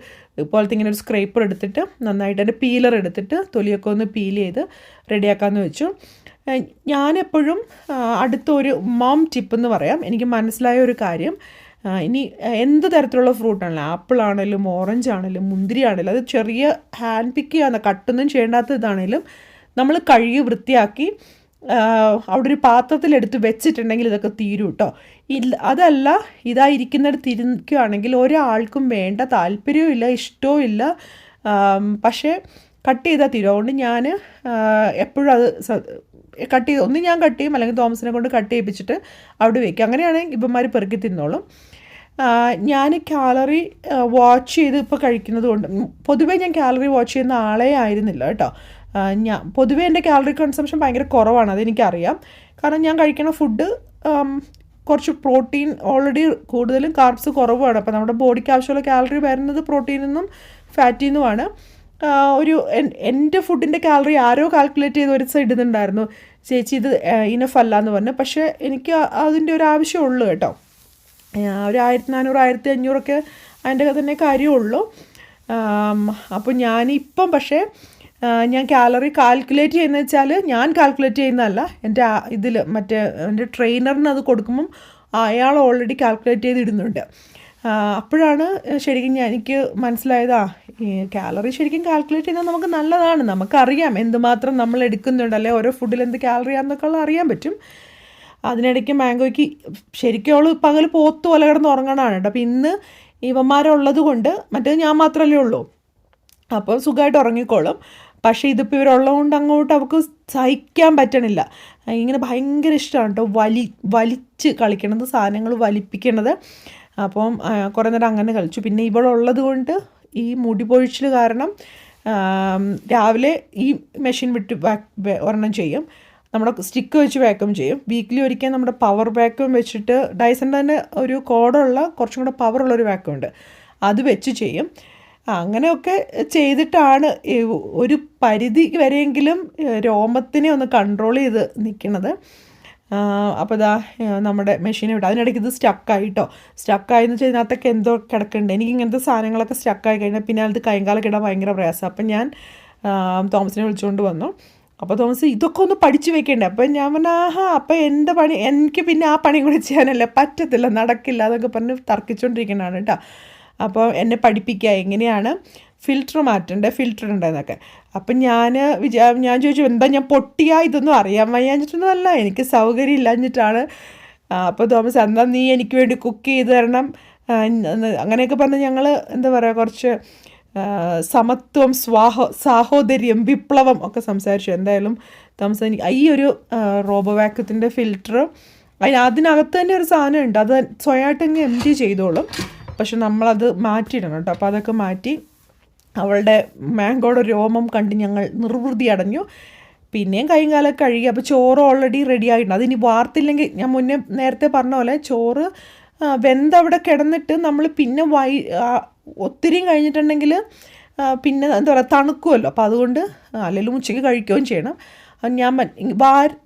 ഇപ്പോഴത്തെ ഇങ്ങനെ ഒരു സ്ക്രൈപ്പർ എടുത്തിട്ട് നന്നായിട്ട് എൻ്റെ പീലർ എടുത്തിട്ട് തൊലിയൊക്കെ ഒന്ന് പീൽ ചെയ്ത് റെഡിയാക്കാമെന്ന് വെച്ചു. ഞാനെപ്പോഴും അടുത്തൊരു മോം ടിപ്പ് എന്ന് പറയാം, എനിക്ക് മനസ്സിലായ ഒരു കാര്യം, ഇനി എന്ത് തരത്തിലുള്ള ഫ്രൂട്ടാണല്ലോ, ആപ്പിളാണെങ്കിലും ഓറഞ്ച് ആണെങ്കിലും മുന്തിരി ആണെങ്കിലും, അത് ചെറിയ ഹാൻഡ് പിക്ക് ചെയ്യാവുന്ന കട്ടൊന്നും ചെയ്യേണ്ടാത്ത ഇതാണെങ്കിലും നമ്മൾ കഴുകി വൃത്തിയാക്കി അവിടെ ഒരു പാത്രത്തിലെടുത്ത് വെച്ചിട്ടുണ്ടെങ്കിൽ ഇതൊക്കെ തീരും കേട്ടോ. അതല്ല, ഇതായിരിക്കുന്നിടത്ത് ഇരിക്കുകയാണെങ്കിൽ ഒരാൾക്കും വേണ്ട, താല്പര്യവും ഇല്ല, ഇഷ്ടവും ഇല്ല, പക്ഷേ കട്ട് ചെയ്താൽ തീരും. അതുകൊണ്ട് ഞാൻ എപ്പോഴും അത് കട്ട് ചെയ്ത് ഒന്ന് ഞാൻ കട്ട് ചെയ്യും, അല്ലെങ്കിൽ തോമസിനെ കൊണ്ട് കട്ട് ചെയ്യിപ്പിച്ചിട്ട് അവിടെ വയ്ക്കും. അങ്ങനെയാണെങ്കിൽ ഇവന്മാർ പെറുക്കി തിന്നോളും. ഞാൻ കാലറി വാച്ച് ചെയ്ത് ഇപ്പോൾ കഴിക്കുന്നത് കൊണ്ട്, പൊതുവേ ഞാൻ കാലറി വാച്ച് ചെയ്യുന്ന ആളെ ആയിരുന്നില്ല കേട്ടോ. പൊതുവേ എൻ്റെ കാലറി കൺസംഷൻ ഭയങ്കര കുറവാണ്, അതെനിക്കറിയാം. കാരണം ഞാൻ കഴിക്കുന്ന ഫുഡ് കുറച്ച് പ്രോട്ടീൻ, ഓൾറെഡി കൂടുതലും കാർബ്സ് കുറവാണ്. അപ്പോൾ നമ്മുടെ ബോഡിക്ക് ആവശ്യമുള്ള കാലറി വരുന്നത് പ്രോട്ടീനിൽ നിന്നും ഫാറ്റിൽ നിന്നുമാണ്. എൻ്റെ ഫുഡിൻ്റെ കാലറി ആരോ കാൽക്കുലേറ്റ് ചെയ്ത് ഒരു ദിവസം ഇടുന്നുണ്ടായിരുന്നു, ചേച്ചി ഇത് ഇനഫ് അല്ല എന്ന് പറഞ്ഞു. പക്ഷേ എനിക്ക് അതിൻ്റെ ഒരു ആവശ്യമുള്ളൂ കേട്ടോ. ഒരു 1400 1500 അതിൻ്റെ തന്നെ കാര്യമുള്ളൂ. അപ്പോൾ ഞാനിപ്പം പക്ഷേ ഞാൻ കാലറി കാൽക്കുലേറ്റ് ചെയ്യുന്നത് വെച്ചാൽ ഞാൻ കാൽക്കുലേറ്റ് ചെയ്യുന്നതല്ല, എൻ്റെ ഇതിൽ എൻ്റെ ട്രെയിനറിന് അത് കൊടുക്കുമ്പം അയാൾ ഓൾറെഡി കാൽക്കുലേറ്റ് ചെയ്തിടുന്നുണ്ട്. അപ്പോഴാണ് ശരിക്കും എനിക്ക് മനസ്സിലായതാ, ഈ കാലറി ശരിക്കും കാൽക്കുലേറ്റ് ചെയ്യുന്നത് നമുക്ക് നല്ലതാണ്. നമുക്കറിയാം എന്തുമാത്രം നമ്മൾ എടുക്കുന്നുണ്ട്, അല്ലെ ഓരോ ഫുഡിൽ എന്ത് കാലറിയാന്നൊക്കെ ഉള്ളത് അറിയാൻ പറ്റും. അതിനിടയ്ക്ക് മാംഗോയ്ക്ക് ശരിക്കും അവൾ പകൽ പോത്ത് പോലെ കിടന്ന് ഉറങ്ങണതാണ് കേട്ടോ. അപ്പോൾ ഇന്ന് ഇവന്മാരുള്ളത് കൊണ്ട്, മറ്റേത് ഞാൻ മാത്രമല്ലേ ഉള്ളൂ, അപ്പോൾ സുഖമായിട്ട് ഉറങ്ങിക്കോളും. പക്ഷേ ഇതിപ്പോൾ ഇവരുള്ളതുകൊണ്ട് അങ്ങോട്ട് അവൾക്ക് സഹിക്കാൻ പറ്റണില്ല. ഇങ്ങനെ ഭയങ്കര ഇഷ്ടമാണ് കേട്ടോ വലിച്ച് കളിക്കണത്, സാധനങ്ങൾ വലിപ്പിക്കണത്. അപ്പം കുറേ നേരം അങ്ങനെ കളിച്ചു. പിന്നെ ഇവളുള്ളത് കൊണ്ട് ഈ മുടി പൊഴിച്ചിൽ കാരണം രാവിലെ ഈ മെഷീൻ വിട്ട് ഒരെണ്ണം ചെയ്യും, നമ്മുടെ സ്റ്റിക്ക് വെച്ച് വാക്യൂം ചെയ്യും. വീക്കിലി ഒരിക്കൽ നമ്മുടെ പവർ വാക്യൂം വെച്ചിട്ട്, ഡൈസൻ്റെ തന്നെ ഒരു കോഡുള്ള കുറച്ചും കൂടെ പവറുള്ളൊരു വാക്യൂം ഉണ്ട്, അത് വെച്ച് ചെയ്യും. അങ്ങനെയൊക്കെ ചെയ്തിട്ടാണ് ഒരു പരിധി വരെയെങ്കിലും രോമത്തിനെ ഒന്ന് കൺട്രോൾ ചെയ്ത് നിൽക്കുന്നത്. അപ്പോൾ ഇതാ നമ്മുടെ മെഷീനെ വിട്ടു. അതിനിടയ്ക്ക് ഇത് സ്റ്റക്കായി കേട്ടോ. സ്റ്റക്കായെന്ന് വെച്ചാൽ ഇതിനകത്തൊക്കെ എന്തോ കിടക്കുന്നുണ്ട്. എനിക്ക് ഇങ്ങനത്തെ സാധനങ്ങളൊക്കെ സ്റ്റക്കായി കഴിഞ്ഞാൽ പിന്നെ അത് കൈകാലൊക്കെ ഇടാൻ ഭയങ്കര പ്രയാസം. അപ്പം ഞാൻ തോമസിനെ വിളിച്ചുകൊണ്ട് വന്നു. അപ്പോൾ തോമസ് ഇതൊക്കെ ഒന്ന് പഠിച്ചു വെക്കണ്ടേ. അപ്പം ഞാൻ പറഞ്ഞു അപ്പം എൻ്റെ പണി, എനിക്ക് പിന്നെ ആ പണി കൂടി ചെയ്യാനല്ലേ പറ്റത്തില്ല, നടക്കില്ല എന്നൊക്കെ പറഞ്ഞ് തർക്കിച്ചുകൊണ്ടിരിക്കുന്നതാണ് കേട്ടോ. അപ്പോൾ എന്നെ പഠിപ്പിക്കുക എങ്ങനെയാണ് ഫിൽറ്റർ മാറ്റേണ്ടത്, ഫിൽറ്റർ ഉണ്ടെന്നൊക്കെ. അപ്പം ഞാൻ ചോദിച്ചു എന്താ ഞാൻ പൊട്ടിയാ, ഇതൊന്നും അറിയാൻ വയ്യാഞ്ഞിട്ടൊന്നും അല്ല, എനിക്ക് സൗകര്യം ഇല്ലാഞ്ഞിട്ടാണ്. അപ്പോൾ തോമസ് എന്താ നീ എനിക്ക് വേണ്ടി കുക്ക് ചെയ്ത് തരണം അങ്ങനെയൊക്കെ പറഞ്ഞ് ഞങ്ങൾ എന്താ പറയുക കുറച്ച് സമത്വം, സാഹോദര്യം, വിപ്ലവം ഒക്കെ സംസാരിച്ചു. എന്തായാലും തോമസ് എനിക്ക് ഈ ഒരു റോബോ വാക്യൂത്തിൻ്റെ ഫിൽറ്റർ അതിനകത്ത് തന്നെ ഒരു സാധനം ഉണ്ട്, അത് സ്വയമായിട്ടങ്ങ് എംപ്റ്റി ചെയ്തോളും. പക്ഷെ നമ്മളത് മാറ്റിയിടണം കേട്ടോ. അപ്പോൾ അതൊക്കെ മാറ്റി അവളുടെ മാംഗോയുടെ രോമം കണ്ട് ഞങ്ങൾ നിർവൃതി അടഞ്ഞു. പിന്നെയും കൈയും കാലൊക്കെ കഴുകി. അപ്പോൾ ചോറ് ഓൾറെഡി റെഡി ആയിട്ടുണ്ട്. അതിനി വാർത്തില്ലെങ്കിൽ, ഞാൻ നേരത്തെ പറഞ്ഞ പോലെ ചോറ് വെന്തവിടെ കിടന്നിട്ട് നമ്മൾ പിന്നെ ഒത്തിരിയും കഴിഞ്ഞിട്ടുണ്ടെങ്കിൽ പിന്നെ എന്താ പറയുക തണുക്കുമല്ലോ. അപ്പോൾ അതുകൊണ്ട് അല്ലെങ്കിൽ ഉച്ചയ്ക്ക് കഴിക്കുകയും ചെയ്യണം. ഞാൻ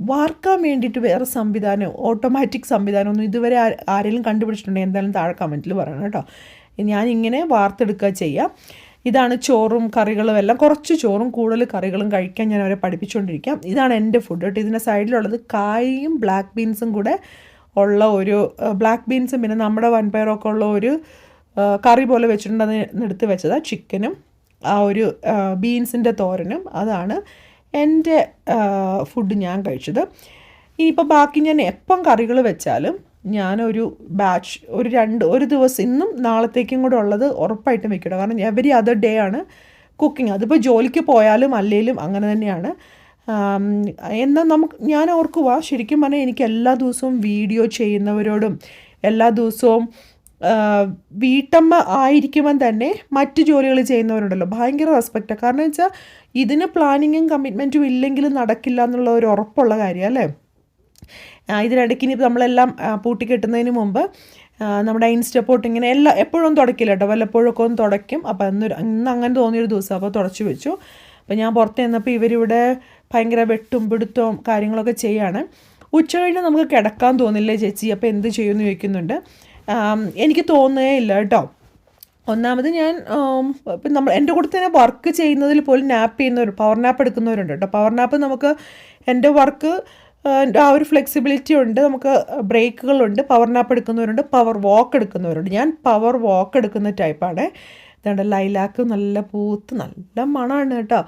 വാർക്കാൻ വേണ്ടിയിട്ട് വേറെ സംവിധാനം, ഓട്ടോമാറ്റിക് സംവിധാനമൊന്നും ഇതുവരെ ആരെങ്കിലും കണ്ടുപിടിച്ചിട്ടുണ്ടെങ്കിൽ എന്തായാലും താഴെ കമൻറ്റിൽ പറയണം കേട്ടോ. ഞാനിങ്ങനെ വാർത്തെടുക്കുക ചെയ്യാം. ഇതാണ് ചോറും കറികളും എല്ലാം. കുറച്ച് ചോറും കൂടുതൽ കറികളും കഴിക്കാൻ ഞാൻ അവരെ പഠിപ്പിച്ചുകൊണ്ടിരിക്കാം. ഇതാണ് എൻ്റെ ഫുഡ് കേട്ടോ. ഇതിൻ്റെ സൈഡിലുള്ളത് കായും ബ്ലാക്ക് ബീൻസും കൂടെ ഉള്ള ഒരു, ബ്ലാക്ക് ബീൻസും പിന്നെ നമ്മുടെ വൻപയറൊക്കെ ഉള്ള ഒരു കറി പോലെ വെച്ചിട്ടുണ്ട്. അത് എടുത്ത് വെച്ചതാണ് ചിക്കനും ആ ഒരു ബീൻസിൻ്റെ തോരനും. അതാണ് എൻ്റെ ഫുഡ് ഞാൻ കഴിച്ചത്. ഇനിയിപ്പോൾ ബാക്കി ഞാൻ എപ്പം കറികൾ വെച്ചാലും ഞാനൊരു ബാച്ച് ഒരു ദിവസം ഇന്നും നാളത്തേക്കും കൂടെ ഉള്ളത് ഉറപ്പായിട്ടും വെക്കണം. കാരണം എവരി അതർ ഡേ ആണ് കുക്കിംഗ്. അതിപ്പോൾ ജോലിക്ക് പോയാലും അല്ലെങ്കിലും അങ്ങനെ തന്നെയാണ്. എന്നാൽ ഞാൻ ഓർക്കുക, ശരിക്കും പറഞ്ഞാൽ എനിക്ക് എല്ലാ ദിവസവും വീഡിയോ ചെയ്യുന്നവരോടും എല്ലാ ദിവസവും വീട്ടമ്മ ആയിരിക്കുമ്പം തന്നെ മറ്റ് ജോലികൾ ചെയ്യുന്നവരുണ്ടല്ലോ ഭയങ്കര റെസ്പെക്റ്റാണ്. കാരണം വെച്ചാൽ ഇതിന് പ്ലാനിങ്ങും കമ്മിറ്റ്മെൻറ്റും ഇല്ലെങ്കിലും നടക്കില്ല എന്നുള്ള ഒരു ഉറപ്പുള്ള കാര്യം അല്ലേ. ഇതിനിടയ്ക്ക് ഇനി നമ്മളെല്ലാം പൂട്ടിക്കെട്ടുന്നതിന് മുമ്പ് നമ്മുടെ ഇൻസ്റ്റപ്പോട്ട് ഇങ്ങനെ എപ്പോഴും തുടക്കില്ല കേട്ടോ, വല്ലപ്പോഴൊക്കെ ഒന്ന് തുടയ്ക്കും. അപ്പോൾ ഇന്ന് അങ്ങനെ തോന്നിയൊരു ദിവസം അപ്പോൾ തുടച്ചു വെച്ചു. അപ്പോൾ ഞാൻ പുറത്ത് ചെന്നപ്പോൾ ഇവരിവിടെ ഭയങ്കര വെട്ടും പിടുത്തവും കാര്യങ്ങളൊക്കെ ചെയ്യാണ്. ഉച്ച കഴിഞ്ഞ് നമുക്ക് കിടക്കാൻ തോന്നില്ലേ ചേച്ചി, അപ്പോൾ എന്ത് ചെയ്യുമെന്ന് ചോദിക്കുന്നുണ്ട്. എനിക്ക് തോന്നുകയേ ഇല്ല കേട്ടോ. ഒന്നാമത് ഞാൻ ഇപ്പം എൻ്റെ കൂടെ തന്നെ വർക്ക് ചെയ്യുന്നതിൽ പോലും നാപ്പ് ചെയ്യുന്നവർ, പവർ നാപ്പ് എടുക്കുന്നവരുണ്ട് കേട്ടോ. പവർ നാപ്പ് നമുക്ക് എൻ്റെ വർക്ക് ആ ഒരു ഫ്ലെക്സിബിലിറ്റി ഉണ്ട്, നമുക്ക് ബ്രേക്കുകളുണ്ട്. പവർ നാപ്പ് എടുക്കുന്നവരുണ്ട്, പവർ വാക്ക് എടുക്കുന്നവരുണ്ട്. ഞാൻ പവർ വാക്ക് എടുക്കുന്ന ടൈപ്പാണ്. ഇതുകൊണ്ട് ലൈലാക്ക് നല്ല പൂത്ത് നല്ല മണമാണ് കേട്ടോ.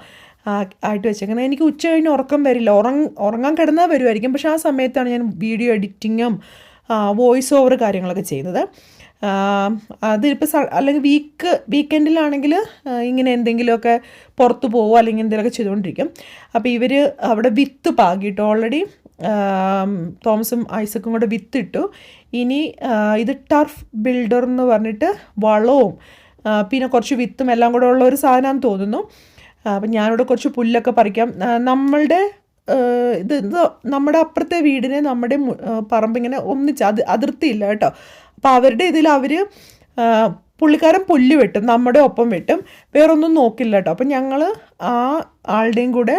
ആയിട്ട് വെച്ചേക്കുന്നത്. എനിക്ക് ഉച്ച കഴിഞ്ഞ് ഉറക്കം വരില്ല, ഉറങ്ങാൻ കിടന്നാൽ വരുമായിരിക്കും, പക്ഷേ ആ സമയത്താണ് ഞാൻ വീഡിയോ എഡിറ്റിങ്ങും വോയിസ് ഓവർ കാര്യങ്ങളൊക്കെ ചെയ്യുന്നത്. അതിപ്പോൾ അല്ലെങ്കിൽ വീക്കെൻഡിലാണെങ്കിൽ ഇങ്ങനെ എന്തെങ്കിലുമൊക്കെ പുറത്ത് പോകുമോ അല്ലെങ്കിൽ എന്തെങ്കിലുമൊക്കെ ചെയ്തുകൊണ്ടിരിക്കും. അപ്പോൾ ഇവർ അവിടെ വിത്ത് പാകിയിട്ട് ഓൾറെഡി തോമസും ഐസക്കും കൂടെ വിത്തിട്ടു. ഇനി ഇത് ടർഫ് ബിൽഡർ എന്ന് പറഞ്ഞിട്ട് വളവും പിന്നെ കുറച്ച് വിത്തും എല്ലാം കൂടെ ഉള്ള ഒരു സാധനമാണെന്ന് തോന്നുന്നു. അപ്പം ഞാനിവിടെ കുറച്ച് പുല്ലൊക്കെ പറിക്കാം. നമ്മളുടെ നമ്മുടെ അപ്പുറത്തെ വീടിന് നമ്മുടെ പറമ്പിങ്ങനെ ഒന്നിച്ച് അതിർത്തിയില്ല കേട്ടോ. അപ്പോൾ അവരുടെ ഇതിൽ പുള്ളിക്കാരൻ പുല്ല് വെട്ടും, നമ്മുടെ ഒപ്പം വെട്ടും, വേറൊന്നും നോക്കില്ല കേട്ടോ. അപ്പം ഞങ്ങൾ ആ ആളുടെയും കൂടെ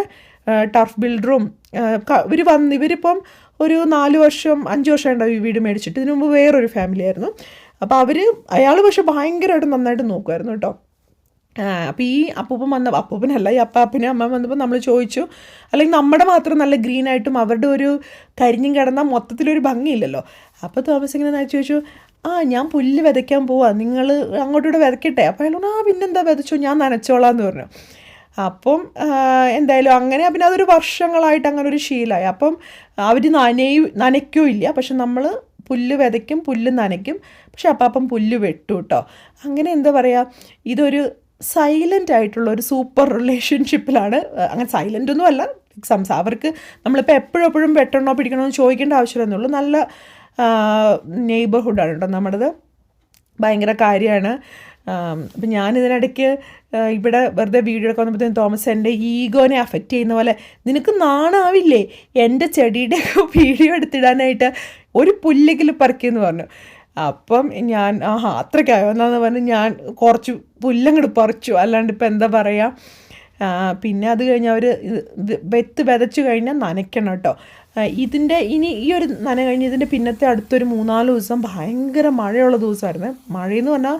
ടർഫ് ബിൽഡറും ഇവരിപ്പം ഒരു 4 വർഷം 5 വർഷം ഉണ്ടാവും ഈ വീട് മേടിച്ചിട്ട്. ഇതിനു മുമ്പ് വേറൊരു ഫാമിലി ആയിരുന്നു. അപ്പോൾ അയാൾ പക്ഷെ ഭയങ്കരമായിട്ട് നന്നായിട്ട് നോക്കുമായിരുന്നു കേട്ടോ. അപ്പോൾ ഈ അപ്പൂപ്പനല്ല ഈ അപ്പാപ്പനും അമ്മ വന്നപ്പോൾ നമ്മൾ ചോദിച്ചു, അല്ലെങ്കിൽ നമ്മുടെ മാത്രം നല്ല ഗ്രീനായിട്ടും അവരുടെ ഒരു കരിഞ്ഞും കിടന്നാൽ മൊത്തത്തിലൊരു ഭംഗിയില്ലല്ലോ. അപ്പോൾ തോമസ് ഇങ്ങനെ ചോദിച്ചു, ഞാൻ പുല്ല് വിതയ്ക്കാൻ പോവാ, നിങ്ങൾ അങ്ങോട്ടൂടെ വിതയ്ക്കട്ടെ? അപ്പോൾ അയാൾ പിന്നെന്താ വിതച്ചോ, ഞാൻ നനച്ചോളാം എന്ന് പറഞ്ഞു. അപ്പം എന്തായാലും അങ്ങനെ പിന്നെ അതൊരു വർഷങ്ങളായിട്ട് അങ്ങനെ ഒരു ശീലമായി. അപ്പം അവർ നനയ്ക്കുകയില്ല, പക്ഷെ നമ്മൾ പുല്ല് വിതയ്ക്കും, പുല്ല് നനയ്ക്കും, പക്ഷെ അപ്പം പുല്ല് വെട്ടു കേട്ടോ. അങ്ങനെ എന്താ പറയുക, ഇതൊരു സൈലൻ്റ് ആയിട്ടുള്ള ഒരു സൂപ്പർ റിലേഷൻഷിപ്പിലാണ്. അങ്ങനെ സൈലൻ്റ് ഒന്നും അല്ല, അവർക്ക് നമ്മളിപ്പോൾ എപ്പോഴും വെട്ടണോ പിടിക്കണോ എന്ന് ചോദിക്കേണ്ട ആവശ്യമില്ലെന്നുള്ളൂ. നല്ല നെയ്ബർഹുഡാണ് കേട്ടോ നമ്മുടേത്, ഭയങ്കര കാര്യമാണ്. അപ്പം ഞാനിതിനിടയ്ക്ക് ഇവിടെ വെറുതെ വീഡിയോ എടുക്കാൻ വന്നപ്പോഴത്തേക്കും തോമസ് എൻ്റെ ഈഗോനെ അഫക്റ്റ് ചെയ്യുന്ന പോലെ, നിനക്ക് നാണാവില്ലേ എൻ്റെ ചെടിയുടെ വീഡിയോ എടുത്തിടാനായിട്ട്, ഒരു പുല്ലെങ്കിലും പറിക്കുമെന്ന് പറഞ്ഞു. അപ്പം ഞാൻ അത്രയ്ക്കായോ എന്നാന്ന് പറഞ്ഞ് ഞാൻ കുറച്ച് പുല്ലങ്ങോട്ട് പറിച്ചു, അല്ലാണ്ട് ഇപ്പം എന്താ പറയുക. പിന്നെ അത് കഴിഞ്ഞ് അവർ വിതച്ച് കഴിഞ്ഞാൽ നനയ്ക്കണം കേട്ടോ. ഇനി ഈ ഒരു നന കഴിഞ്ഞ് ഇതിൻ്റെ പിന്നത്തെ അടുത്തൊരു 3-4 ദിവസം ഭയങ്കര മഴയുള്ള ദിവസമായിരുന്നു. മഴയെന്ന് പറഞ്ഞാൽ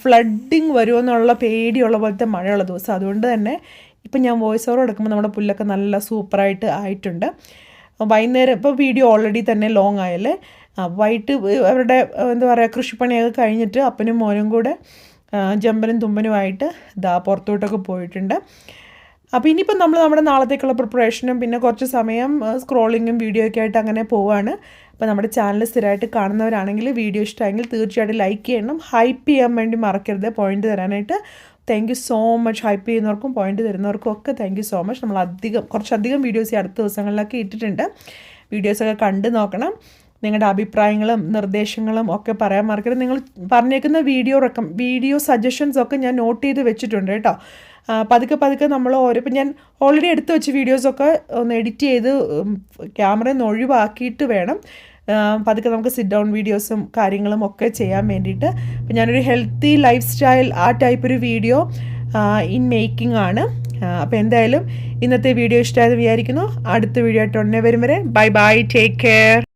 ഫ്ലഡിങ് വരുമെന്നുള്ള പേടിയുള്ള പോലത്തെ മഴയുള്ള ദിവസം. അതുകൊണ്ട് തന്നെ ഇപ്പം ഞാൻ വോയിസ് ഓവർ എടുക്കുമ്പോൾ നമ്മുടെ പുല്ലൊക്കെ നല്ല സൂപ്പറായിട്ട് ആയിട്ടുണ്ട്. വൈകുന്നേരം ഇപ്പോൾ വീഡിയോ ഓൾറെഡി തന്നെ ലോങ് ആയല്ലേ. വൈകിട്ട് അവരുടെ എന്താ പറയുക കൃഷിപ്പണിയൊക്കെ കഴിഞ്ഞിട്ട് അപ്പനും മോനും കൂടെ ജമ്പനും തുമ്പനുമായിട്ട് പുറത്തോട്ടൊക്കെ പോയിട്ടുണ്ട്. അപ്പോൾ ഇനിയിപ്പം നമ്മൾ നമ്മുടെ നാളത്തേക്കുള്ള പ്രിപ്പറേഷനും പിന്നെ കുറച്ച് സമയം സ്ക്രോളിങ്ങും വീഡിയോ ഒക്കെ ആയിട്ട് അങ്ങനെ പോവാണ്. അപ്പോൾ നമ്മുടെ ചാനൽ സ്ഥിരമായിട്ട് കാണുന്നവരാണെങ്കിൽ വീഡിയോ ഇഷ്ടമായെങ്കിൽ തീർച്ചയായിട്ടും ലൈക്ക് ചെയ്യണം. ഹൈപ്പ് ചെയ്യാൻ വേണ്ടി മറക്കരുത്, പോയിന്റ് തരാനായിട്ട്. Thank you so much. Hype ചെയ്യുന്നവർക്കും പോയിന്റ് തരുന്നവർക്കും ഒക്കെ താങ്ക് യു സോ മച്ച്. നമ്മൾ കുറച്ചധികം വീഡിയോസ് അടുത്ത ദിവസങ്ങളിലൊക്കെ ഇട്ടിട്ടുണ്ട്. വീഡിയോസൊക്കെ കണ്ടു നോക്കണം. നിങ്ങളുടെ അഭിപ്രായങ്ങളും നിർദ്ദേശങ്ങളും ഒക്കെ പറയാൻ മറക്കരുത്. നിങ്ങൾ പറഞ്ഞേക്കുന്ന വീഡിയോ സജഷൻസ് ഒക്കെ ഞാൻ നോട്ട് ചെയ്ത് വെച്ചിട്ടുണ്ട് കേട്ടോ. പതുക്കെ നമ്മൾ ഇപ്പം ഞാൻ ഓൾറെഡി എടുത്ത് വെച്ച വീഡിയോസൊക്കെ ഒന്ന് എഡിറ്റ് ചെയ്ത് ക്യാമറയിൽ നിന്ന് ഒഴിവാക്കിയിട്ട് വേണം പതുക്കെ നമുക്ക് സിറ്റ് ഡൗൺ വീഡിയോസും കാര്യങ്ങളും ഒക്കെ ചെയ്യാൻ വേണ്ടിയിട്ട്. അപ്പം ഞാനൊരു ഹെൽത്തി ലൈഫ് സ്റ്റൈൽ ആ ടൈപ്പ് ഒരു വീഡിയോ ഇൻ മേക്കിംഗ് ആണ്. അപ്പോൾ എന്തായാലും ഇന്നത്തെ വീഡിയോ ഇഷ്ടമായെന്ന് വിചാരിക്കുന്നു. അടുത്ത വീഡിയോ ആയിട്ട് ഉടനെ വരും വരെ ബൈ, ടേക്ക് കെയർ.